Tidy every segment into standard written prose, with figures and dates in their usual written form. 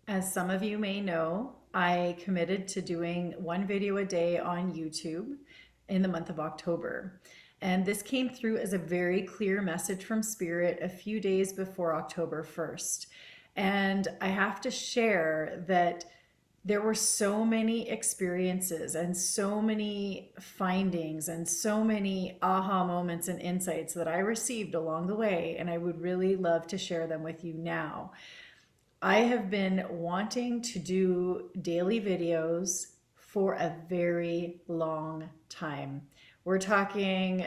As some of you may know, I committed to doing one video a day on YouTube in the month of October. And this came through as a very clear message from Spirit a few days before October 1st. And I have to share that there were so many experiences and so many findings and so many aha moments and insights that I received along the way. And I would really love to share them with you now. I have been wanting to do daily videos for a very long time. We're talking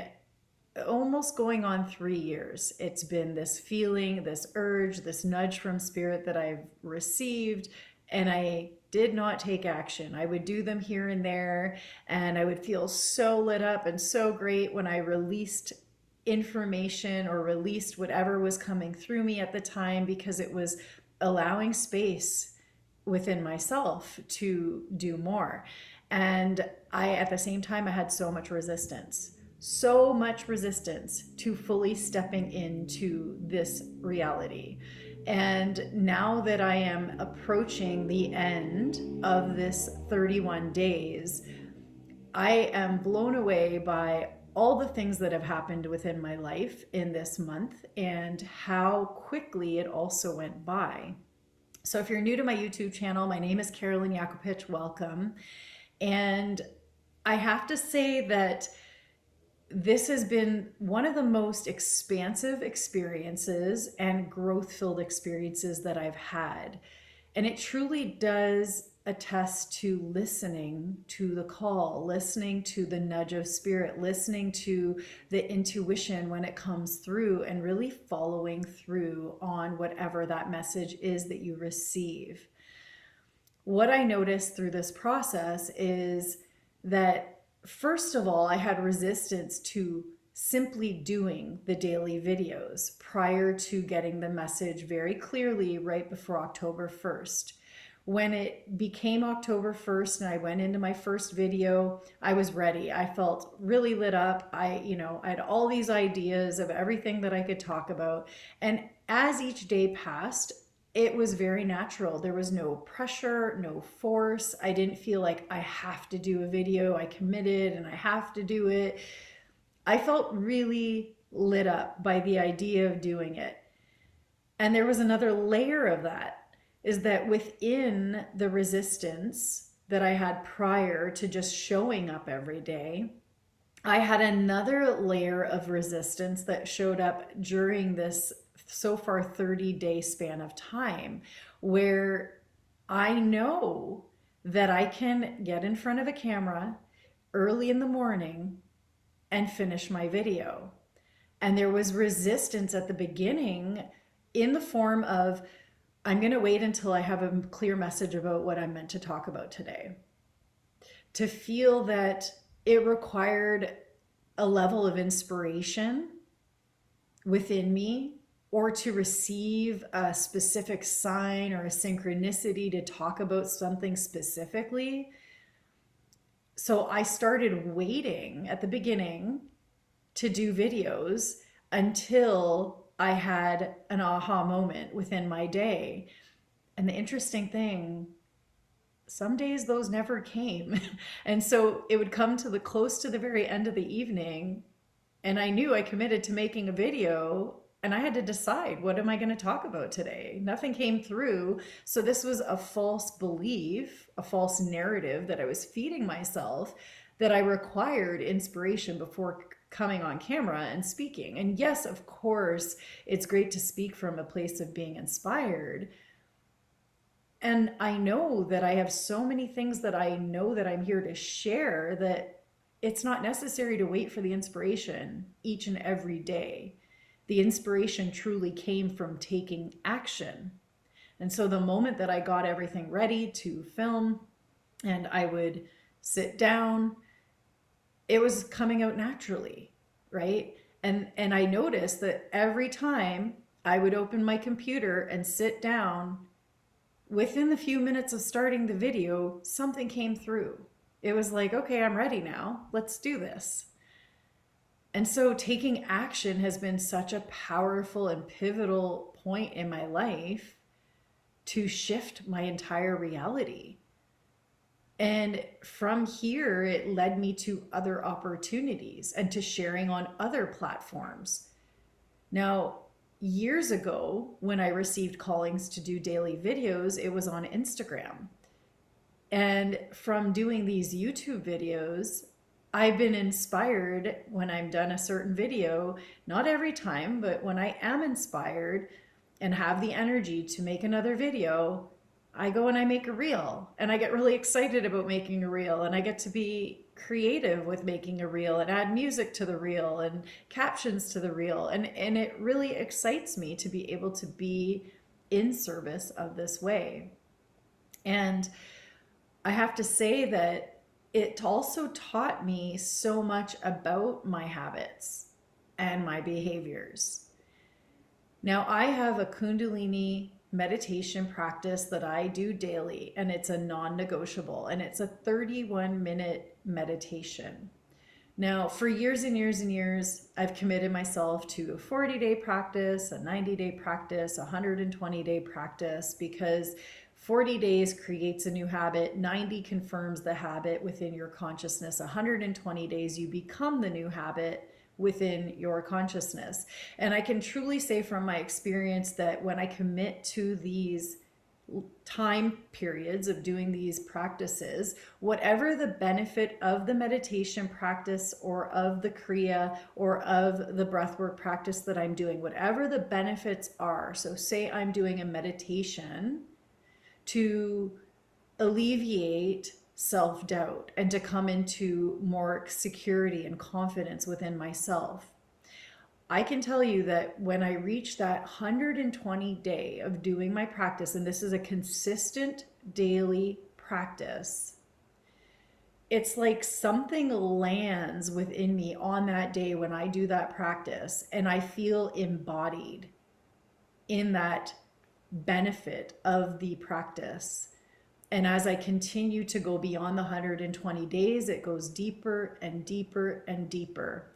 almost going on 3 years. It's been this feeling, this urge, this nudge from Spirit that I've received, and I did not take action. I would do them here and there, and I would feel so lit up and so great when I released information or released whatever was coming through me at the time, because it was allowing space within myself to do more. And at the same time, I had so much resistance to fully stepping into this reality. And now that I am approaching the end of this 31 days, I am blown away by all the things that have happened within my life in this month and how quickly it also went by. So if you're new to my YouTube channel, my name is Carolyn Yakupich. Welcome. And I have to say that this has been one of the most expansive experiences and growth-filled experiences that I've had. And it truly does attest to listening to the call, listening to the nudge of Spirit, listening to the intuition when it comes through, and really following through on whatever that message is that you receive. What I noticed through this process is that, first of all, I had resistance to simply doing the daily videos prior to getting the message very clearly right before October 1st. When it became October 1st and I went into my first video, I was ready. I felt really lit up. I had all these ideas of everything that I could talk about. And as each day passed, it was very natural. There was no pressure, no force. I didn't feel like I have to do a video. I committed and I have to do it. I felt really lit up by the idea of doing it. And there was another layer of that, is that within the resistance that I had prior to just showing up every day, I had another layer of resistance that showed up during this so far 30-day span of time, where I know that I can get in front of a camera early in the morning and finish my video. And there was resistance at the beginning in the form of, I'm going to wait until I have a clear message about what I'm meant to talk about today. To feel that it required a level of inspiration within me, or to receive a specific sign or a synchronicity to talk about something specifically. So I started waiting at the beginning to do videos until I had an aha moment within my day. And the interesting thing, some days those never came. And so it would come to the close to the very end of the evening, and I knew I committed to making a video, and I had to decide, what am I going to talk about today? Nothing came through. So this was a false belief, a false narrative that I was feeding myself, that I required inspiration before coming on camera and speaking. And yes, of course, it's great to speak from a place of being inspired. And I know that I have so many things that I know that I'm here to share, that it's not necessary to wait for the inspiration each and every day. The inspiration truly came from taking action. And so the moment that I got everything ready to film and I would sit down, it was coming out naturally, right? And I noticed that every time I would open my computer and sit down, within the few minutes of starting the video, something came through. It was like, okay, I'm ready now. Let's do this. And so taking action has been such a powerful and pivotal point in my life to shift my entire reality. And from here, it led me to other opportunities and to sharing on other platforms. Now, years ago, when I received callings to do daily videos, it was on Instagram. And from doing these YouTube videos, I've been inspired when I'm done a certain video, not every time, but when I am inspired and have the energy to make another video, I go and I make a reel, and I get really excited about making a reel, and I get to be creative with making a reel and add music to the reel and captions to the reel. And it really excites me to be able to be in service of this way. And I have to say that it also taught me so much about my habits and my behaviors. Now, I have a Kundalini meditation practice that I do daily, and it's a non-negotiable, and it's a 31-minute meditation. Now, for years and years and years, I've committed myself to a 40-day practice, a 90-day practice, a 120-day practice, because 40 days creates a new habit, 90 confirms the habit within your consciousness, 120 days you become the new habit within your consciousness. And I can truly say from my experience that when I commit to these time periods of doing these practices, whatever the benefit of the meditation practice or of the Kriya or of the breathwork practice that I'm doing, whatever the benefits are. So say I'm doing a meditation to alleviate self-doubt and to come into more security and confidence within myself. I can tell you that when I reach that 120 day of doing my practice, and this is a consistent daily practice, it's like something lands within me on that day when I do that practice, and I feel embodied in that benefit of the practice. And as I continue to go beyond the 120 days, it goes deeper and deeper and deeper.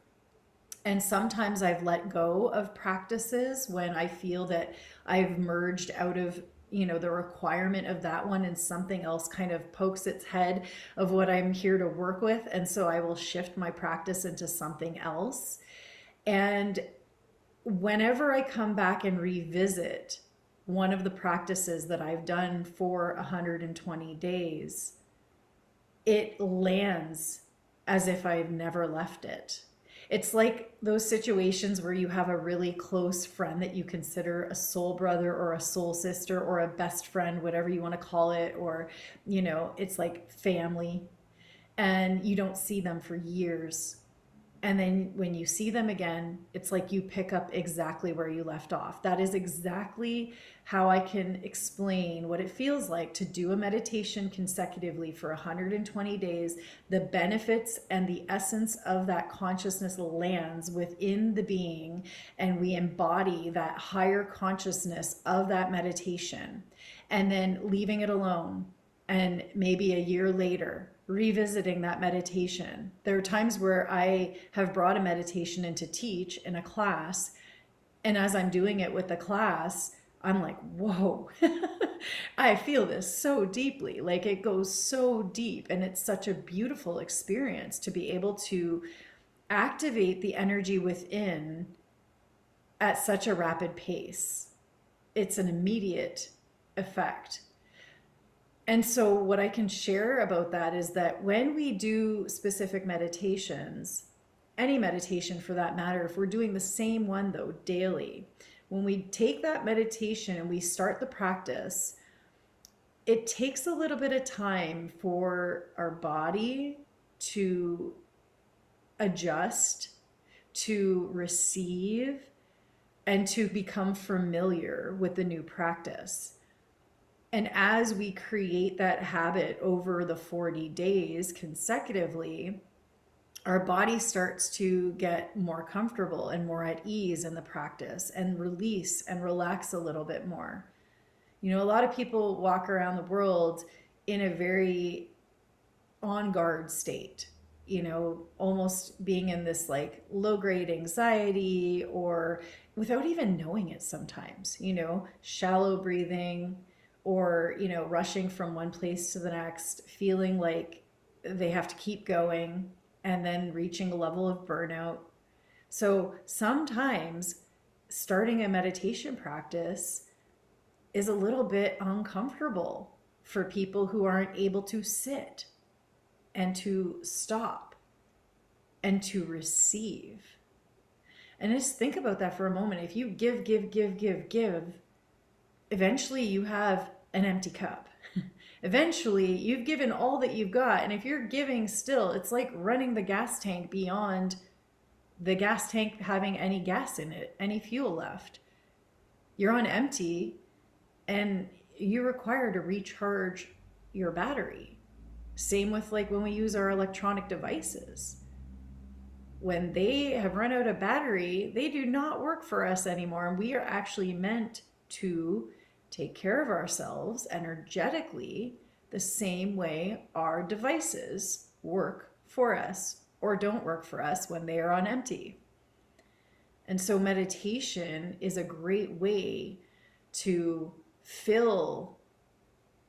And sometimes I've let go of practices when I feel that I've merged out of, the requirement of that one, and something else kind of pokes its head of what I'm here to work with. And so I will shift my practice into something else. And whenever I come back and revisit one of the practices that I've done for 120 days, it lands as if I've never left it. It's like those situations where you have a really close friend that you consider a soul brother or a soul sister or a best friend, whatever you want to call it, or, it's like family, and you don't see them for years. And then when you see them again, it's like you pick up exactly where you left off. That is exactly how I can explain what it feels like to do a meditation consecutively for 120 days. The benefits and the essence of that consciousness lands within the being, and we embody that higher consciousness of that meditation, and then leaving it alone. And maybe a year later, revisiting that meditation. There are times where I have brought a meditation in to teach in a class, and as I'm doing it with the class, I'm like, whoa, I feel this so deeply. Like, it goes so deep, and it's such a beautiful experience to be able to activate the energy within at such a rapid pace. It's an immediate effect. And so what I can share about that is that when we do specific meditations, any meditation for that matter, if we're doing the same one though daily, when we take that meditation and we start the practice, it takes a little bit of time for our body to adjust, to receive, and to become familiar with the new practice. And as we create that habit over the 40 days consecutively, our body starts to get more comfortable and more at ease in the practice, and release and relax a little bit more. A lot of people walk around the world in a very on guard state, almost being in this like low grade anxiety, or without even knowing it sometimes, shallow breathing, or, rushing from one place to the next, feeling like they have to keep going, and then reaching a level of burnout. So sometimes starting a meditation practice is a little bit uncomfortable for people who aren't able to sit and to stop and to receive. And just think about that for a moment. If you give, eventually you have an empty cup. Eventually you've given all that you've got. And if you're giving still, it's like running the gas tank beyond the gas tank having any gas in it, any fuel left. You're on empty, and you require to recharge your battery. Same with like when we use our electronic devices. When they have run out of battery, they do not work for us anymore. And we are actually meant to take care of ourselves energetically the same way our devices work for us or don't work for us when they are on empty. And so meditation is a great way to fill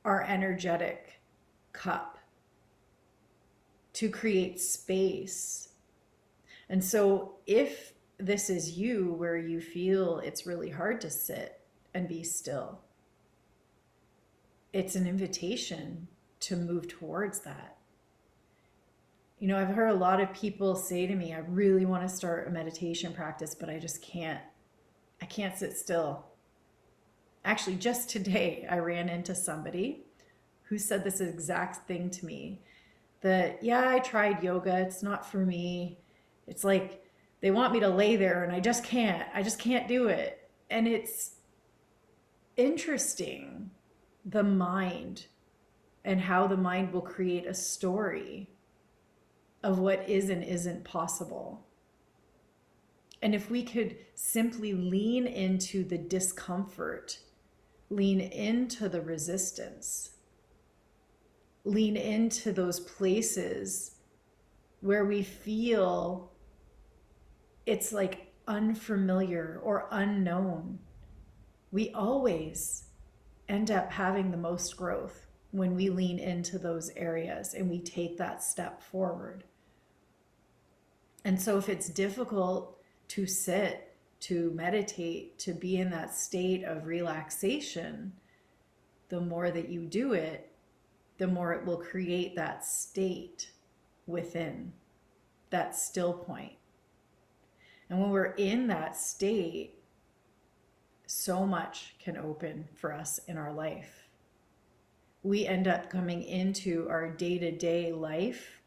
our energetic cup, to create space. And so if this is you, where you feel it's really hard to sit and be still, it's an invitation to move towards that. I've heard a lot of people say to me, I really want to start a meditation practice, but I just can't. I can't sit still. Actually, just today, I ran into somebody who said this exact thing to me, that, yeah, I tried yoga. It's not for me. It's like they want me to lay there and I just can't do it. And it's interesting, the mind, and how the mind will create a story of what is and isn't possible. And if we could simply lean into the discomfort, lean into the resistance, lean into those places where we feel it's like unfamiliar or unknown, we always end up having the most growth when we lean into those areas and we take that step forward. And so if it's difficult to sit, to meditate, to be in that state of relaxation, the more that you do it, the more it will create that state within, that still point. And when we're in that state, so much can open for us in our life. We end up coming into our day-to-day life,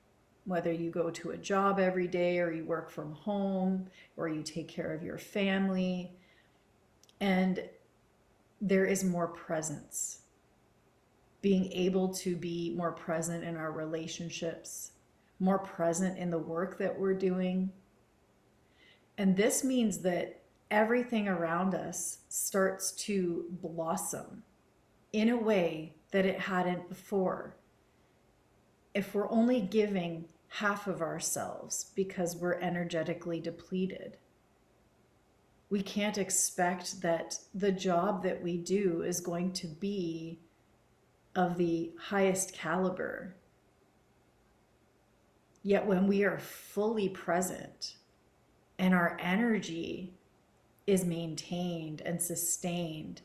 whether you go to a job every day or you work from home or you take care of your family, and there is more presence. Being able to be more present in our relationships, more present in the work that we're doing. And this means that everything around us starts to blossom in a way that it hadn't before. If we're only giving half of ourselves because we're energetically depleted, we can't expect that the job that we do is going to be of the highest caliber. Yet when we are fully present and our energy is maintained and sustained,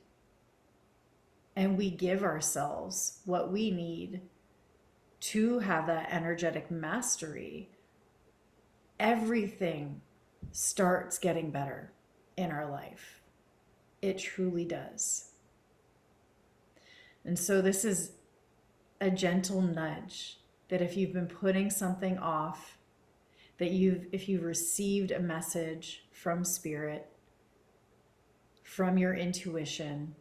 and we give ourselves what we need to have that energetic mastery, everything starts getting better in our life. It truly does. And so this is a gentle nudge that if you've been putting something off, that if you've received a message from spirit, from your intuition,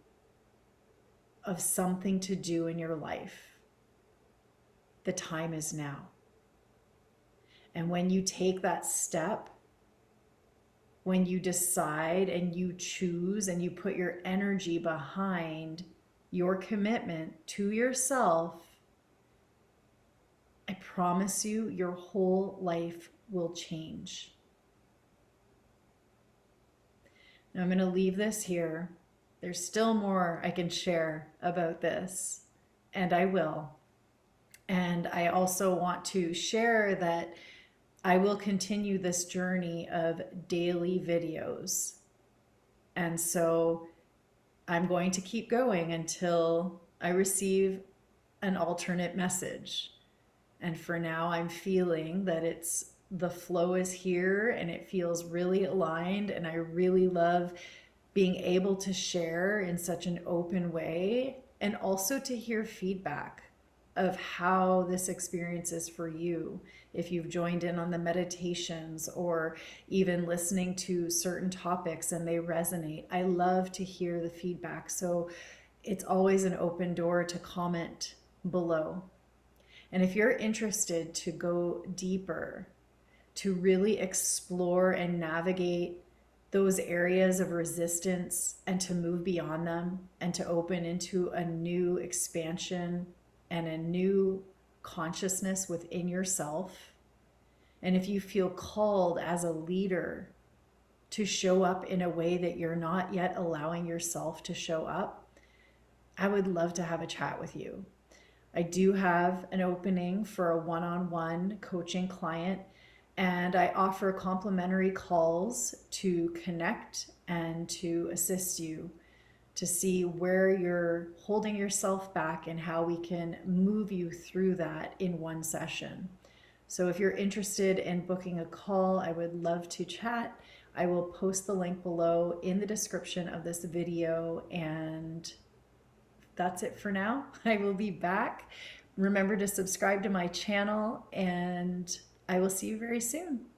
of something to do in your life, the time is now. And when you take that step, when you decide and you choose and you put your energy behind your commitment to yourself, I promise you, your whole life will change. Now I'm going to leave this here. There's still more I can share about this, and I will. And I also want to share that I will continue this journey of daily videos. And so I'm going to keep going until I receive an alternate message. And for now, I'm feeling that the flow is here and it feels really aligned. And I really love being able to share in such an open way and also to hear feedback of how this experience is for you. If you've joined in on the meditations or even listening to certain topics and they resonate, I love to hear the feedback. So it's always an open door to comment below. And if you're interested to go deeper, to really explore and navigate those areas of resistance and to move beyond them and to open into a new expansion and a new consciousness within yourself. And if you feel called as a leader to show up in a way that you're not yet allowing yourself to show up, I would love to have a chat with you. I do have an opening for a one-on-one coaching client, and I offer complimentary calls to connect and to assist you to see where you're holding yourself back and how we can move you through that in one session. So if you're interested in booking a call, I would love to chat. I will post the link below in the description of this video, and that's it for now. I will be back. Remember to subscribe to my channel, and I will see you very soon.